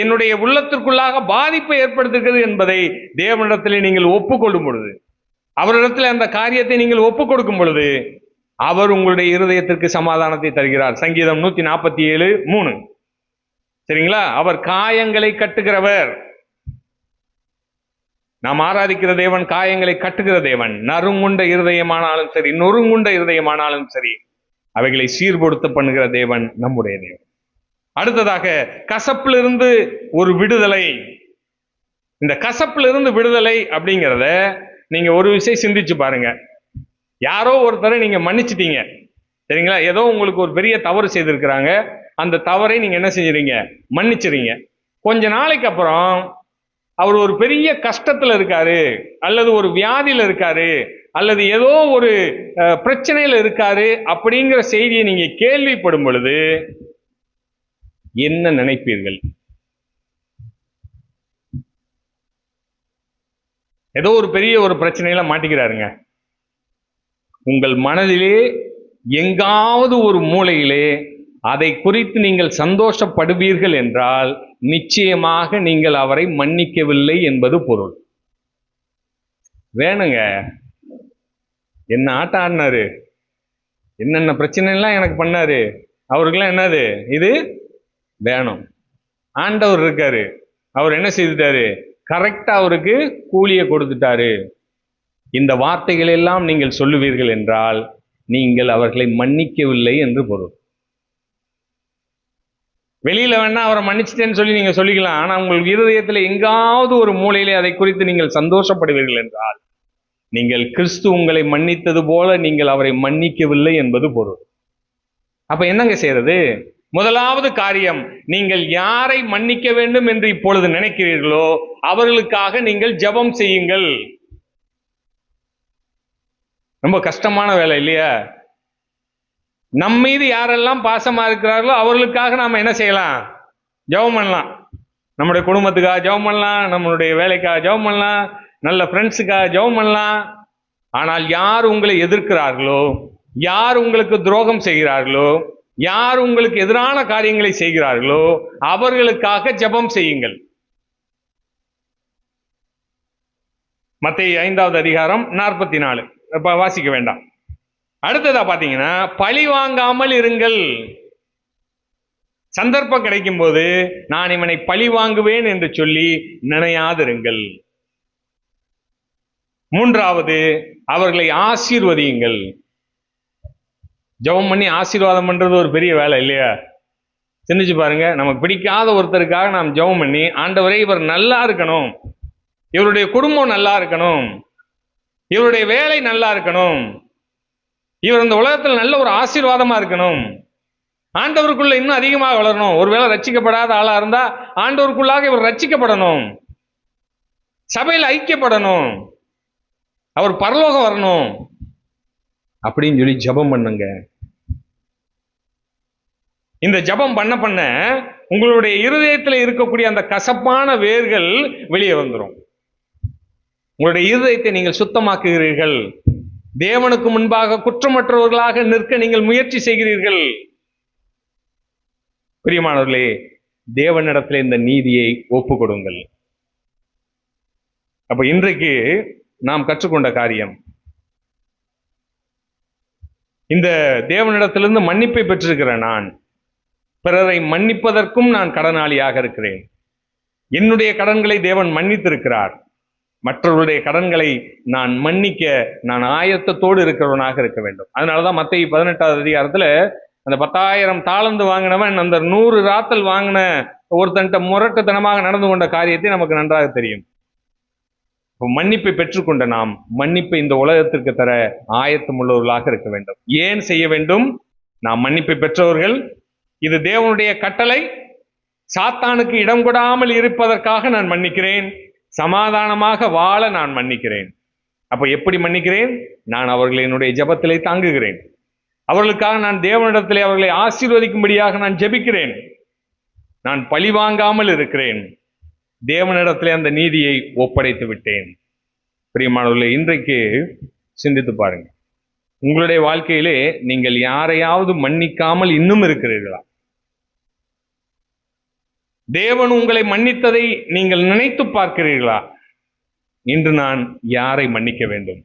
என்னுடைய உள்ளத்திற்குள்ளாக பாதிப்பை ஏற்படுத்துகிறது என்பதை தேவனிடத்திலே நீங்கள் ஒப்புக்கொள்ளும் பொழுது, அவரிடத்தில் அந்த காரியத்தை நீங்கள் ஒப்புக் கொடுக்கும் பொழுது, அவர் உங்களுடைய இருதயத்திற்கு சமாதானத்தை தருகிறார். சங்கீதம் 147:3. சரிங்களா? அவர் காயங்களை கட்டுகிறவர். நாம் ஆராதிக்கிற தேவன் காயங்களை கட்டுகிற தேவன். நறுங்குண்ட இருதயமானாலும் சரி, நொறுங்குண்ட இருதயமானாலும் சரி, அவைகளை சீர்படுத்த பண்ணுகிற தேவன் நம்முடைய தேவன். அடுத்ததாக, கசப்பிலிருந்து ஒரு விடுதலை. இந்த கசப்பிலிருந்து விடுதலை அப்படிங்கிறத நீங்க ஒரு விஷயம் சிந்திச்சு பாருங்க. யாரோ ஒருத்தரை நீங்க மன்னிச்சிட்டீங்க, சரிங்களா? ஏதோ உங்களுக்கு ஒரு பெரிய தவறு செய்திருக்கிறாங்க, அந்த தவறை நீங்க என்ன செஞ்சீங்க? மன்னிச்சிறீங்க. கொஞ்ச நாளைக்கு அப்புறம் அவர் ஒரு பெரிய கஷ்டத்துல இருக்காரு, அல்லது ஒரு வியாதியில இருக்காரு, அல்லது ஏதோ ஒரு பிரச்சனையில இருக்காரு அப்படிங்கிற செய்தியை நீங்க கேள்விப்படும் பொழுது என்ன நினைப்பீர்கள்? ஏதோ ஒரு பெரிய ஒரு பிரச்சனையில மாட்டிக்கிறாருங்க. உங்கள் மனதிலே எங்காவது ஒரு மூலையிலே அதை குறித்து நீங்கள் சந்தோஷப்படுவீர்கள் என்றால் நிச்சயமாக நீங்கள் அவரை மன்னிக்கவில்லை என்பது பொருள். வேணுங்க, என்ன ஆட்டம் ஆடினாரு, என்னென்ன பிரச்சனை எல்லாம் எனக்கு பண்ணாரு, அவருக்கெல்லாம் என்னது இது வேணும். ஆண்டவர் இருக்காரு, அவர் என்ன செய்துட்டாரு? கரெக்டா அவருக்கு கூலியை கொடுத்துட்டாரு. இந்த வார்த்தைகள் எல்லாம் நீங்கள் சொல்லுவீர்கள் என்றால் நீங்கள் அவர்களை மன்னிக்கவில்லை என்று பொருள். வெளியில வேணா அவரை மன்னிச்சிட்டேன்னு சொல்லி நீங்க சொல்லிக்கலாம். ஆனா உங்கள் இருதயத்தில் எங்காவது ஒரு மூலையிலே அதை குறித்து நீங்கள் சந்தோஷப்படுவீர்கள் என்றால் நீங்கள் கிறிஸ்து உங்களை மன்னித்தது போல நீங்கள் அவரை மன்னிக்கவில்லை என்பது பொருள். அப்ப என்னங்க செய்யறது? முதலாவது காரியம், நீங்கள் யாரை மன்னிக்க வேண்டும் என்று இப்பொழுது நினைக்கிறீர்களோ அவர்களுக்காக நீங்கள் ஜெபம் செய்யுங்கள். ரொம்ப கஷ்டமான வேலை இல்லையா? நம் மீது யாரெல்லாம் பாசமா இருக்கிறார்களோ அவர்களுக்காக நாம என்ன செய்யலாம்? ஜெபம் பண்ணலாம், நம்முடைய குடும்பத்துக்காக ஜெபம் பண்ணலாம், நம்மளுடைய வேலைக்காக ஜெபம் பண்ணலாம், நல்ல ஃப்ரெண்ட்ஸுக்காக ஜெபம் பண்ணலாம். ஆனால் யார் உங்களை எதிர்க்கிறார்களோ, யார் உங்களுக்கு துரோகம் செய்கிறார்களோ, யார் உங்களுக்கு எதிரான காரியங்களை செய்கிறார்களோ அவர்களுக்காக ஜெபம் செய்யுங்கள். மத்தேயு 5வது அதிகாரம் 44. இப்ப வாசிக்க வேண்டாம். அடுத்ததா பாத்தீங்கன்னா, பழி வாங்காமல் இருங்கள். சந்தர்ப்பம் கிடைக்கும் போது நான் இவனை பழி வாங்குவேன் என்று சொல்லி நினையாதிருங்கள். மூன்றாவது, அவர்களை ஆசீர்வதியுங்கள். ஜெபம் பண்ணி ஆசீர்வாதம் பண்றது ஒரு பெரிய வேலை இல்லையா? சிந்திச்சு பாருங்க. நமக்கு பிடிக்காத ஒருத்தருக்காக நாம் ஜெபம் பண்ணி, ஆண்டவரே இவர் நல்லா இருக்கணும், இவருடைய குடும்பம் நல்லா இருக்கணும், இவருடைய வேலை நல்லா இருக்கணும், இவர் இந்த உலகத்தில் நல்ல ஒரு ஆசீர்வாதமா இருக்கணும், ஆண்டவருக்குள்ள இன்னும் அதிகமாக வளரணும், ஒருவேளை ரட்சிக்கப்படாத ஆளா இருந்தா ஆண்டவருக்குள்ளாக இவர் ரட்சிக்கப்படணும், சபையில் ஐக்கியப்படணும், அவர் பரலோகம் வரணும் அப்படின்னு சொல்லி ஜெபம் பண்ணுங்க. இந்த ஜெபம் பண்ண பண்ண உங்களுடைய இருதயத்தில் இருக்கக்கூடிய அந்த கசப்பான வேர்கள் வெளியே வந்துடும். உங்களுடைய இருதயத்தை நீங்கள் சுத்தமாக்குகிறீர்கள். தேவனுக்கு முன்பாக குற்றமற்றவர்களாக நிற்க நீங்கள் முயற்சி செய்கிறீர்கள். பிரியமானவர்களே, தேவனிடத்தில் இந்த நீதியை ஒப்பு கொடுங்கள். அப்ப இன்றைக்கு நாம் கற்றுக்கொண்ட காரியம், இந்த தேவனிடத்திலிருந்து மன்னிப்பை பெற்றிருக்கிற நான் பிறரை மன்னிப்பதற்கும் நான் கடனாளியாக இருக்கிறேன். என்னுடைய கடன்களை தேவன் மன்னித்திருக்கிறார். மற்றவர்களுடைய கடன்களை நான் மன்னிக்க நான் ஆயத்தத்தோடு இருக்கிறவனாக இருக்க வேண்டும். அதனாலதான் மத்தேயு 18வது அதிகாரத்துல அந்த 10,000 தாலந்து வாங்கினவன் அந்த 100 ராத்தல் வாங்கின ஒருத்தன்ட்ட முரட்டுத்தனமாக நடந்து கொண்ட காரியத்தை நமக்கு நன்றாக தெரியும். மன்னிப்பை பெற்றுக்கொண்ட நாம் மன்னிப்பை இந்த உலகத்திற்கு தர ஆயத்தம் உள்ளவர்களாக இருக்க வேண்டும். ஏன் செய்ய வேண்டும்? நாம் மன்னிப்பை பெற்றவர்கள், இது தேவனுடைய கட்டளை, சாத்தானுக்கு இடம் கொடாமல் இருப்பதற்காக நான் மன்னிக்கிறேன், சமாதானமாக வாழ நான் மன்னிக்கிறேன். அப்ப எப்படி மன்னிக்கிறேன்? நான் அவர்களை என்னுடைய ஜெபத்திலே தாங்குகிறேன், அவர்களுக்காக நான் தேவனிடத்திலே அவர்களை ஆசீர்வதிக்கும்படியாக நான் ஜெபிக்கிறேன், நான் பழி வாங்காமல் இருக்கிறேன், தேவனிடத்திலே அந்த நீதியை ஒப்படைத்து விட்டேன். பிரியமானவர்களே, இன்றைக்கு சிந்தித்து பாருங்க, உங்களுடைய வாழ்க்கையிலே நீங்கள் யாரையாவது மன்னிக்காமல் இன்னும் இருக்கிறீர்களா? தேவன் உங்களை மன்னித்ததை நீங்கள் நினைத்து பார்க்கிறீர்களா? இன்று நான் யாரை மன்னிக்க வேண்டும்?